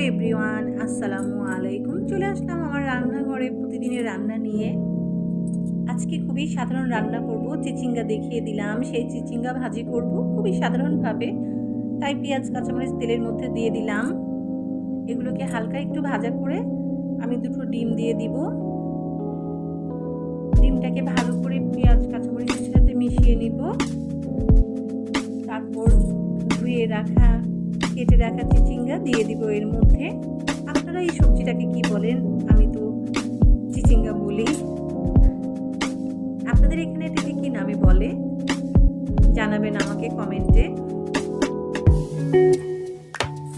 Everyone, আসসালামু আলাইকুম। চলে আসলাম আমার রান্নাঘরে প্রতিদিনের রান্না নিয়ে। আজকে খুবই সাধারণ রান্না করব। চিচিঙ্গা দেখিয়ে দিলাম, সেই চিচিঙ্গা ভাজি করব খুবই সাধারণভাবে। তাই পেঁয়াজ কাঁচামরিচ তেলের মধ্যে দিয়ে দিলাম। এগুলোকে হালকা একটু ভাজা করে আমি দুটো ডিম দিয়ে দিব। ডিমটাকে ভালো করে পেঁয়াজ কাঁচামরিচের সাথে মিশিয়ে নিব। তারপর ধুয়ে রাখা কেটে রাখা চিচিঙ্গা দিয়ে দিব এর মধ্যে। আপনারা এই সবজিটাকে কি বলেন? আমি তো চিচিঙ্গা বলি। আপনাদের এখানে এটাকে কি নামে বলে জানাবেন আমাকে কমেন্টে।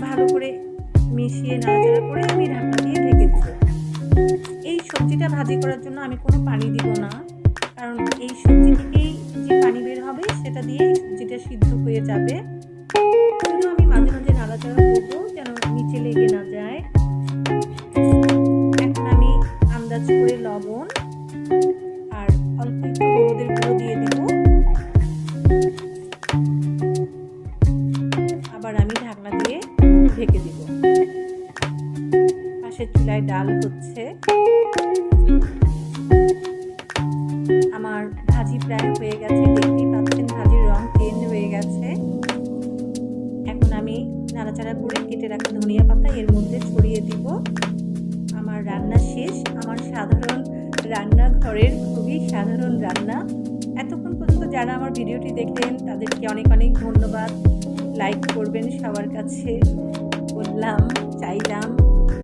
ভালো করে মিশিয়ে নাড়াচাড়া করে আমি ঢাকনা দিয়ে ঢেকে দেব। এই সবজিটা ভাজি করার জন্য আমি কোনো পানি দিব না, কারণ এই সবজি থেকেই যে পানি বের হবে সেটা দিয়ে সবজিটা সিদ্ধ হয়ে যাবে। শুধু আমি মাঝে মাঝে নাড়াচাড়া করবো যেন নিচে লেগে না যায়। এখন আমি আন্দাজ করে লবণ আর অল্প একটু হলুদের গুঁড়ো দিয়ে দিব। আবার আমি ঢাকনা দিয়ে ঢেকে দিব। পাশের চুলায় ডাল হচ্ছে। আমার ভাজি প্রায় হয়ে গেছে, দেখতেই পাচ্ছেন ভাজির রং চেঞ্জ হয়ে গেছে। এখন আমি নাড়াচাড়া করে কেটে রাখা ধনিয়া পাতা এর মধ্যে ছড়িয়ে দিব। আমার রান্না শেষ। আমার সাধারণ রান্নাঘরের খুবই সাধারণ রান্না। এতক্ষণ পর্যন্ত যারা আমার ভিডিওটি দেখলেন তাদেরকে অনেক অনেক ধন্যবাদ। লাইক করবেন সবার কাছে বললাম, চাইলাম।